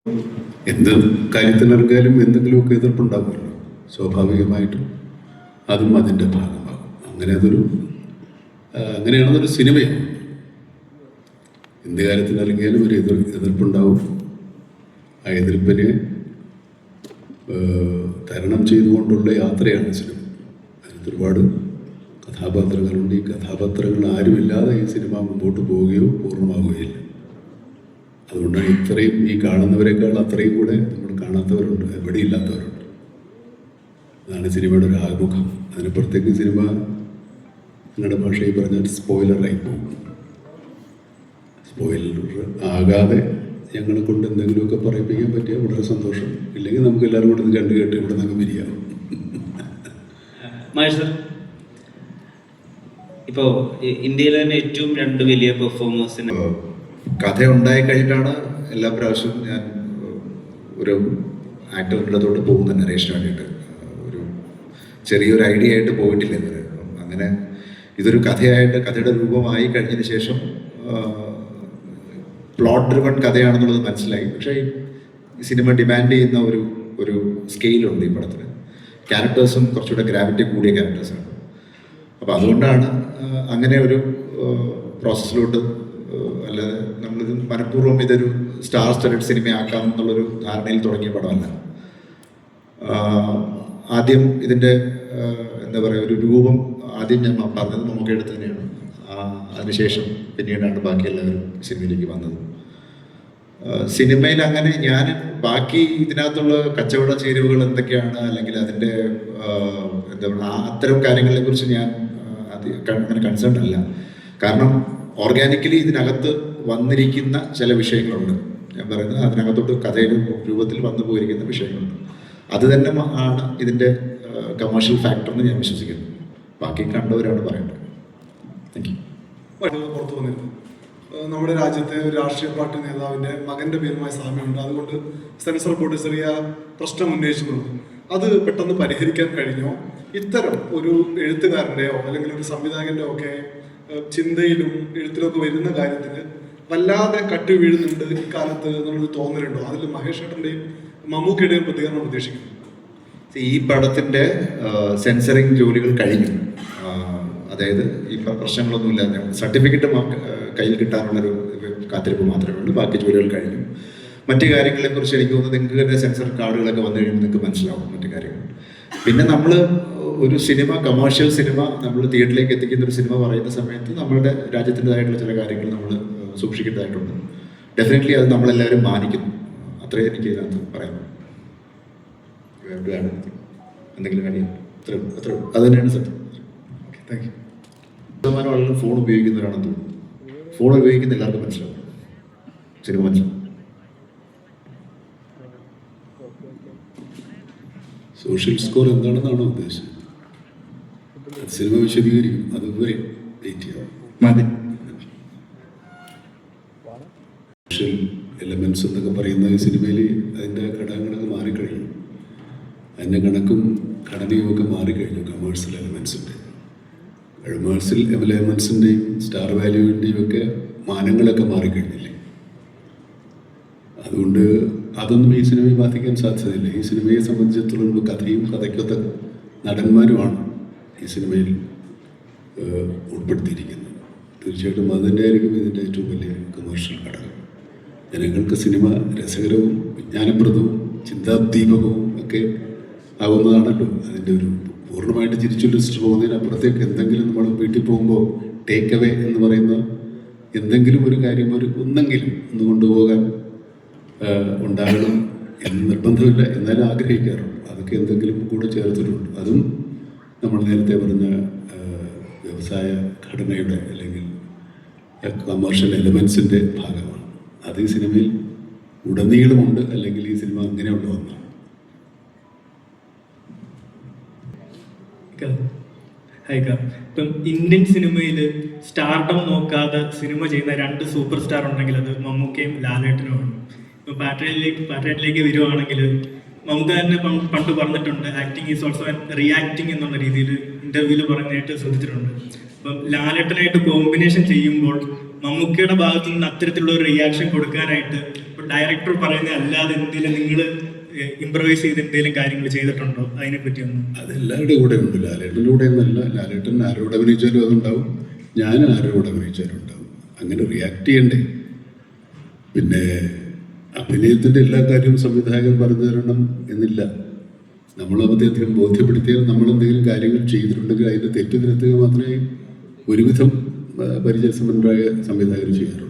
എന്ത് കാര്യത്തിനിറങ്ങിയാലും എന്തെങ്കിലുമൊക്കെ എതിർപ്പുണ്ടാകുമല്ലോ, സ്വാഭാവികമായിട്ടും അതും അതിൻ്റെ ഭാഗമാകും. അങ്ങനെയാണതൊരു സിനിമയാണ്. എന്ത് കാര്യത്തിനിറങ്ങിയാലും ഒരു എതിർപ്പുണ്ടാവും. ആ എതിർപ്പിനെ തരണം ചെയ്തുകൊണ്ടുള്ള യാത്രയാണ് സിനിമ. അതിനകത്ത് ഒരുപാട് കഥാപാത്രങ്ങളുണ്ട്. ഈ കഥാപാത്രങ്ങൾ ആരുമില്ലാതെ ഈ സിനിമ മുമ്പോട്ട് പോവുകയോ പൂർണ്ണമാവുകയില്ല. അതുകൊണ്ടാണ് ഇത്രയും ഈ കാണുന്നവരെക്കാൾ അത്രയും കൂടെ നമ്മൾ കാണാത്തവരുണ്ട്, എവിടെയില്ലാത്തവരുണ്ട്. അതാണ് സിനിമയുടെ ഒരു ആമുഖം. അതിനപ്പുറത്തേക്ക് സിനിമ നിങ്ങളുടെ ഭാഷയിൽ പറഞ്ഞാൽ സ്പോയിലറായി പോകും. സ്പോയിലർ ആകാതെ ഞങ്ങളെ കൊണ്ട് എന്തെങ്കിലുമൊക്കെ പറയിപ്പിക്കാൻ പറ്റിയാൽ വളരെ സന്തോഷം. ഇല്ലെങ്കിൽ നമുക്ക് എല്ലാവരും കൂടെ ഇത് കണ്ടു കേട്ട് ഇവിടെ നിന്ന് പിരിയാം. മഹേഷ്, ഇപ്പോൾ ഇന്ത്യയിലെ തന്നെ ഏറ്റവും രണ്ട് വലിയ പെർഫോമേഴ്സിന് കഥ ഉണ്ടായി കഴിഞ്ഞിട്ടാണ് എല്ലാ പ്രാവശ്യവും ഞാൻ ഒരു ആക്ടറിൻ്റെ അടുത്തോട്ട് പോകുന്ന നരേഷന് വേണ്ടിയിട്ട്. ഒരു ചെറിയൊരു ഐഡിയ ആയിട്ട് പോയിട്ടില്ല ഇവർ. അങ്ങനെ ഇതൊരു കഥയുടെ രൂപമായി കഴിഞ്ഞതിന് ശേഷം പ്ലോട്ട് ഡ്രിവൺ കഥയാണെന്നുള്ളത് മനസ്സിലായി. പക്ഷേ ഈ സിനിമ ഡിമാൻഡ് ചെയ്യുന്ന ഒരു സ്കെയിലുണ്ട് ഈ പടത്തിന്. ക്യാരക്ടേഴ്സും കുറച്ചുകൂടെ ഗ്രാവിറ്റി കൂടിയ ക്യാരക്ടേഴ്സാണ്. അപ്പോൾ അതുകൊണ്ടാണ് അങ്ങനെ ഒരു പ്രോസസ്സിലോട്ട്, അല്ലാതെ നമ്മളിത് മനഃപൂർവ്വം ഇതൊരു സ്റ്റാർ സ്റ്റഡഡ് സിനിമയാക്കാം എന്നുള്ളൊരു ധാരണയിൽ തുടങ്ങിയ പടമല്ല. ആദ്യം ഇതിൻ്റെ എന്താ പറയുക, ഒരു രൂപം ആദ്യം ഞാൻ പറഞ്ഞത് മമ്മൂക്കയുടെ തന്നെയാണ്. അതിനുശേഷം പിന്നീടാണ് ബാക്കി എല്ലാവരും സിനിമയിലേക്ക് വന്നത്. സിനിമയിൽ അങ്ങനെ ഞാൻ ബാക്കി ഇതിനകത്തുള്ള കച്ചവട ചേരുവകൾ എന്തൊക്കെയാണ്, അല്ലെങ്കിൽ അതിൻ്റെ എന്താ പറയുക, അത്തരം കാര്യങ്ങളെ കുറിച്ച് ഞാൻ അങ്ങനെ കൺസേൺ അല്ല. കാരണം ഓർഗാനിക്കലി ഇതിനകത്ത് വന്നിരിക്കുന്ന ചില വിഷയങ്ങളുണ്ട്. ഞാൻ പറയുന്നത് അതിനകത്തോട്ട് കഥയുടെ രൂപത്തിൽ വന്നു പോയിരിക്കുന്ന വിഷയങ്ങളുണ്ട്. അത് തന്നെ ആണ് ഇതിൻ്റെ കമേഴ്ഷ്യൽ ഫാക്ടർ എന്ന് ഞാൻ വിശ്വസിക്കുന്നു. ബാക്കി കണ്ടവരാണ് പറയേണ്ടത്. Thank you. പുറത്തു വന്നിരുന്നു. നമ്മുടെ രാജ്യത്തെ ഒരു രാഷ്ട്രീയ പാർട്ടി നേതാവിൻ്റെ മകൻ്റെ പേരുമായി സാമ്യമുണ്ട്. അതുകൊണ്ട് സെൻസർ ബോർഡ് ചെറിയ പ്രശ്നം ഉന്നയിച്ചിട്ടുണ്ട്. അത് പെട്ടെന്ന് പരിഹരിക്കാൻ കഴിഞ്ഞോ? ഇത്തരം ഒരു എഴുത്തുകാരൻ്റെയോ അല്ലെങ്കിൽ ഒരു സംവിധായകൻ്റെയോ ഒക്കെ ചിന്തയിലും എഴുത്തിലൊക്കെ വരുന്ന കാര്യത്തിൽ വല്ലാതെ കട്ടി വീഴുന്നുണ്ട് ഇക്കാലത്ത് എന്നുള്ളൊരു തോന്നലുണ്ടോ? അതിൽ മഹേഷ് ഏട്ടൻ്റെയും മമ്മൂക്കയുടെയും പ്രതികരണം പ്രതീക്ഷിക്കുന്നു. ഈ പടത്തിൻ്റെ സെൻസറിങ് ജോലികൾ കഴിഞ്ഞു. അതായത് ഈ പ്രശ്നങ്ങളൊന്നുമില്ല. സർട്ടിഫിക്കറ്റ് കയ്യിൽ കിട്ടാനുള്ളൊരു കാത്തിരിപ്പ് മാത്രമേ ഉള്ളൂ. ബാക്കി ജോലികൾ കഴിഞ്ഞു. മറ്റു കാര്യങ്ങളെക്കുറിച്ച് എനിക്ക് തോന്നുന്നത് നിങ്ങൾക്ക് തന്നെ സെൻസർ കാർഡുകളൊക്കെ വന്നു കഴിയുമ്പോൾ നിങ്ങൾക്ക് മനസ്സിലാവും മറ്റു കാര്യങ്ങൾ. പിന്നെ നമ്മൾ ഒരു സിനിമ, കമേഴ്ഷ്യൽ സിനിമ, നമ്മൾ തിയേറ്ററിലേക്ക് എത്തിക്കുന്ന ഒരു സിനിമ പറയുന്ന സമയത്ത് നമ്മളുടെ രാജ്യത്തിൻ്റെതായിട്ടുള്ള ചില കാര്യങ്ങൾ നമ്മൾ സൂക്ഷിക്കേണ്ടതായിട്ടുണ്ട്. ഡെഫിനറ്റ്ലി അത് നമ്മളെല്ലാവരും മാനിക്കുന്നു. അത്രയും എനിക്ക് ഇതിനകത്ത് പറയാം. എന്തെങ്കിലും കാര്യം അത്രയും അത് തന്നെയാണ് സത്യം. Okay, thank you. ശതമാനം ആളുകൾ ഫോൺ ഉപയോഗിക്കുന്നവരാണെന്ന് തോന്നുന്നു. ഫോൺ ഉപയോഗിക്കുന്ന എല്ലാവർക്കും മനസ്സിലാവും, സിനിമ മനസ്സിലാവും. സോഷ്യൽ സ്കോർ എന്താണെന്നാണോ ഉദ്ദേശിച്ചത്? സിനിമ വിശദീകരിക്കും. അത് വരെ വെയിറ്റ് ചെയ്യാം. മതി. സോഷ്യൽ എലമെൻറ്റ്സ് എന്നൊക്കെ പറയുന്ന ഈ സിനിമയിൽ അതിൻ്റെ ഘടകങ്ങളൊക്കെ മാറിക്കഴിഞ്ഞു. അതിൻ്റെ കണക്കും ഘടനയും ഒക്കെ മാറിക്കഴിഞ്ഞു. കമേഴ്സ്യൽ എലമെൻറ്റ്സിൻ്റെയും സ്റ്റാർ വാല്യൂവിൻ്റെയും ഒക്കെ മാനങ്ങളൊക്കെ മാറിക്കഴിഞ്ഞില്ലേ. അതുകൊണ്ട് അതൊന്നും ഈ സിനിമയെ ബാധിക്കാൻ സാധ്യതയില്ല. ഈ സിനിമയെ സംബന്ധിച്ചിടത്തോളം കഥയും കഥയ്ക്കൊത്ത നടന്മാരുമാണ് ഈ സിനിമയിൽ ഉൾപ്പെടുത്തിയിരിക്കുന്നത്. തീർച്ചയായിട്ടും അത് തന്നെയായിരിക്കും ഇതിൻ്റെ ഏറ്റവും വലിയ കമേഴ്ഷ്യൽ ഘടകം. ജനങ്ങൾക്ക് സിനിമ രസകരവും വിജ്ഞാനപ്രദവും ചിന്താദീപകവും ഒക്കെ ആവുന്നതാണല്ലോ അതിൻ്റെ ഒരു പൂർണ്ണമായിട്ട് ചിരിച്ചുല്ലസിച്ച് പോകുന്നതിനപ്പുറത്തേക്ക് എന്തെങ്കിലും നമ്മൾ വീട്ടിൽ പോകുമ്പോൾ ടേക്ക് അവേ എന്ന് പറയുന്ന എന്തെങ്കിലും ഒരു കാര്യം ഒന്നെങ്കിലും ഒന്ന് കൊണ്ടുപോകാൻ ഉണ്ടാകണം എന്ന് നിർബന്ധമില്ല, എന്നാലും ആഗ്രഹിക്കാറുണ്ട്. അതൊക്കെ എന്തെങ്കിലും കൂടെ ചേർത്തിട്ടുണ്ട്. അതും നമ്മൾ നേരത്തെ പറഞ്ഞ വ്യവസായ ഘടനയുടെ അല്ലെങ്കിൽ കമേഴ്ഷ്യൽ എലമെൻസിൻ്റെ ഭാഗമാണ്. അത് ഈ സിനിമയിൽ ഉടനീളമുണ്ട്. അല്ലെങ്കിൽ ഈ സിനിമ അങ്ങനെയുള്ള ഒന്നാണ്. ഇപ്പം ഇന്ത്യൻ സിനിമയിൽ സ്റ്റാർഡം നോക്കാതെ സിനിമ ചെയ്യുന്ന രണ്ട് സൂപ്പർ സ്റ്റാർ ഉണ്ടെങ്കിൽ അത് മമ്മൂക്കയും ലാലേട്ടനുമാണ്. ഇപ്പം പാട്രിയറ്റിലേക്ക് വരുവാണെങ്കിൽ മമ്മൂക്ക തന്നെ പണ്ട് പറഞ്ഞിട്ടുണ്ട്, ആക്ടിങ് ഈസ് ഓൾസോ റിയാക്ടിങ് എന്നുള്ള രീതിയിൽ ഇന്റർവ്യൂവിൽ പറഞ്ഞായിട്ട് ശ്രദ്ധിച്ചിട്ടുണ്ട്. അപ്പം ലാലേട്ടനായിട്ട് കോമ്പിനേഷൻ ചെയ്യുമ്പോൾ മമ്മൂക്കയുടെ ഭാഗത്തു നിന്ന് അത്തരത്തിലുള്ള ഒരു റിയാക്ഷൻ കൊടുക്കാനായിട്ട് ഇപ്പൊ ഡയറക്ടർ പറയുന്ന അല്ലാതെ എന്തെങ്കിലും നിങ്ങൾ ഇംപ്രവൈസ് ചെയ്ത് എന്തെങ്കിലും കാര്യങ്ങൾ ചെയ്തിട്ടുണ്ടോ? അതിനെ പറ്റി ഒന്നും. അതെല്ലാവരുടെ കൂടെ ഉണ്ട്. ലാലേട്ടൻ്റെ കൂടെ ഒന്നല്ല. ലാലേട്ടൻ ആരോട് അഭിനയിച്ചാലും അതുണ്ടാവും, ഞാൻ ആരോട് അഭിനയിച്ചാലും ഉണ്ടാവും. അങ്ങനെ റിയാക്ട് ചെയ്യണ്ടേ? പിന്നെ അഭിനയത്തിൻ്റെ എല്ലാ കാര്യവും സംവിധായകൻ പറഞ്ഞു തരണം എന്നില്ല. നമ്മളദ്ദേഹം ബോധ്യപ്പെടുത്തിയാൽ നമ്മളെന്തെങ്കിലും കാര്യങ്ങൾ ചെയ്തിട്ടുണ്ടെങ്കിൽ അതിൻ്റെ തെറ്റ് തിരുത്തുക മാത്രമേ ഒരുവിധം പരിചയസമ്പന്നരായ സംവിധായകർ ചെയ്യാറുള്ളൂ.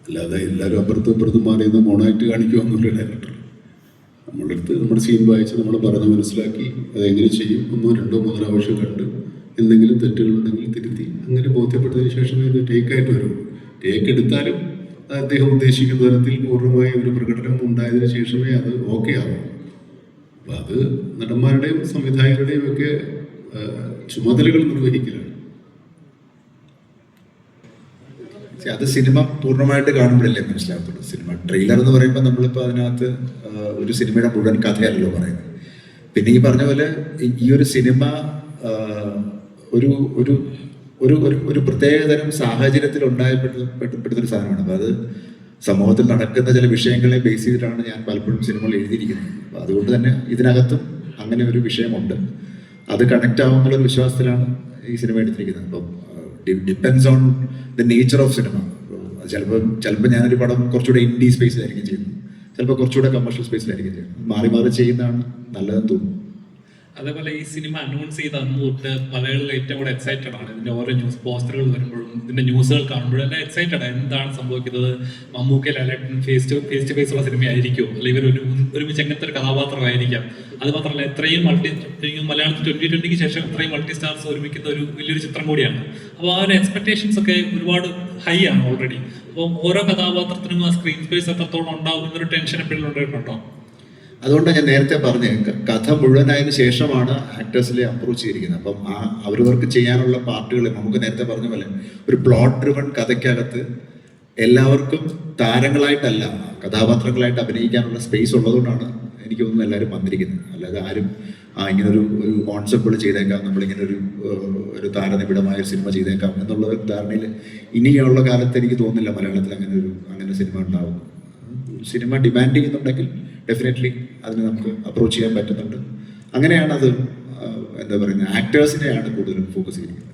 അല്ലാതെ എല്ലാവരും അപ്പുറത്തും ഇപ്പുറത്തും മാറിയെന്ന് മോണായിട്ട് കാണിക്കുമെന്നുള്ള ഡയറക്ടർ. നമ്മളുടെ അടുത്ത് നമ്മുടെ സീൻ വായിച്ച് നമ്മൾ പറഞ്ഞ് മനസ്സിലാക്കി അതെങ്ങനെ ചെയ്യും 1, 2, 3 പ്രാവശ്യം കണ്ട് എന്തെങ്കിലും തെറ്റുകളുണ്ടെങ്കിൽ തിരുത്തി അങ്ങനെ ബോധ്യപ്പെട്ടതിന് ശേഷമേ ഇത് ടേക്കായിട്ട് വരുള്ളൂ. ടേക്ക് എടുത്താലും അദ്ദേഹം ഉദ്ദേശിക്കുന്ന തരത്തിൽ പൂർണ്ണമായ ഒരു പ്രകടനം ഉണ്ടായതിനു ശേഷമേ അത് ഓക്കെ ആവും. അപ്പം അത് നടന്മാരുടെയും സംവിധായകരുടെയും ഒക്കെ ചുമതലകൾ നിർവഹിക്കലാണ്. അത് സിനിമ പൂർണ്ണമായിട്ട് കാണുമ്പോഴല്ലേ മനസ്സിലാകത്തുള്ളൂ. സിനിമ ട്രെയിലർ എന്ന് പറയുമ്പോൾ നമ്മളിപ്പോൾ അതിനകത്ത് ഒരു സിനിമയുടെ മുഴുവൻ കഥയല്ലല്ലോ പറയുന്നത്. പിന്നെ ഈ പറഞ്ഞ പോലെ ഈ ഒരു സിനിമ ഒരു ഒരു ഒരു ഒരു പ്രത്യേകതരം സാഹചര്യത്തിൽ ഉണ്ടായപ്പെടുന്നൊരു സാധനമാണ്. അപ്പോൾ അത് സമൂഹത്തിൽ നടക്കുന്ന ചില വിഷയങ്ങളെ ബേസ് ചെയ്തിട്ടാണ് ഞാൻ പലപ്പോഴും സിനിമകൾ എഴുതിയിരിക്കുന്നത്. അപ്പോൾ അതുകൊണ്ട് തന്നെ ഇതിനകത്തും അങ്ങനെ ഒരു വിഷയമുണ്ട്. അത് കണക്റ്റ് ആവുമെന്നുള്ളൊരു വിശ്വാസത്തിലാണ് ഈ സിനിമ എടുത്തിരിക്കുന്നത്. അപ്പം depends on the nature of cinema. ചിലപ്പോൾ ഞാനൊരു പടം കുറച്ചുകൂടെ ഇൻഡി സ്പേസിലായിരിക്കും ചെയ്യുന്നത്, ചിലപ്പോൾ കുറച്ചുകൂടെ കമേഴ്ഷ്യൽ സ്പേസിലായിരിക്കും ചെയ്യുന്നത്. മാറി മാറി ചെയ്യുന്നതാണ് നല്ലതെന്ന് തോന്നുന്നു. അതേപോലെ ഈ സിനിമ അനൗൺസ് ചെയ്ത അന്ന് തൊട്ട് മലയാളികൾ ഏറ്റവും കൂടെ എക്സൈറ്റഡ് ആണ്. ഇതിന്റെ ഓരോ ന്യൂസ് പോസ്റ്ററുകൾ വരുമ്പോഴും ഇതിന്റെ ന്യൂസുകൾ കാണുമ്പോഴും എല്ലാം എക്സൈറ്റഡ് ആണ്. എന്താണ് സംഭവിക്കുന്നത്? മമ്മൂക്ക ലാലേട്ടൻ ഫേസ് ടു ഫേസ് ഉള്ള സിനിമയായിരിക്കുമോ, അല്ലെങ്കിൽ ഒരുമിച്ച് എങ്ങനത്തെ ഒരു കഥാപാത്രമായിരിക്കാം? അത് മാത്രമല്ല ഇത്രയും മലയാളത്തിൽ 2020 ശേഷം ഇത്രയും മൾട്ടി സ്റ്റാർസ് ഒരുമിക്കുന്ന ഒരു വലിയൊരു ചിത്രം കൂടിയാണ്. അപ്പോൾ ആ ഒരു എക്സ്പെക്ടേഷൻസ് ഒക്കെ ഒരുപാട് ഹൈ ആണ് ഓൾറെഡി. അപ്പം ഓരോ കഥാപാത്രത്തിനും ആ സ്ക്രീൻ സ്പേസ് എത്രത്തോളം ഉണ്ടാവും എന്നൊരു ടെൻഷൻ എപ്പോഴും ഉണ്ടായിട്ടുണ്ടോ? അതുകൊണ്ടാണ് ഞാൻ നേരത്തെ പറഞ്ഞത്, കഥ മുഴുവനായതിനു ശേഷമാണ് ആക്ടേഴ്സിലെ അപ്രോച്ച് ചെയ്തിരിക്കുന്നത്. അപ്പം അവരവർക്ക് ചെയ്യാനുള്ള പാർട്ടുകൾ നമുക്ക് നേരത്തെ പറഞ്ഞ പോലെ ഒരു പ്ലോട്ട് ഡ്രിവൺ കഥയ്ക്കകത്ത് എല്ലാവർക്കും താരങ്ങളായിട്ടല്ല കഥാപാത്രങ്ങളായിട്ട് അഭിനയിക്കാനുള്ള സ്പേസ് ഉള്ളതുകൊണ്ടാണ് എനിക്ക് തോന്നുന്നു എല്ലാവരും വന്നിരിക്കുന്നത്. അല്ലാതെ ആരും ഇങ്ങനൊരു കോൺസെപ്റ്റുകൾ ചെയ്തേക്കാം, നമ്മളിങ്ങനെ ഒരു താരനിബിഡമായ സിനിമ ചെയ്തേക്കാം എന്നുള്ള ധാരണയിൽ ഇനിയുള്ള കാലത്ത് എനിക്ക് തോന്നുന്നില്ല മലയാളത്തിൽ അങ്ങനെ സിനിമ ഉണ്ടാവും. സിനിമ ഡിമാൻഡ് ചെയ്യുന്നുണ്ടെങ്കിൽ ഡെഫിനറ്റ്ലി അതിന് നമുക്ക് അപ്രോച്ച് ചെയ്യാൻ പറ്റുന്നുണ്ട്. അങ്ങനെയാണ് അത് എന്താ പറയുന്നത്, ആക്ടേഴ്സിനെയാണ് കൂടുതലും ഫോക്കസ് ചെയ്യുന്നത്.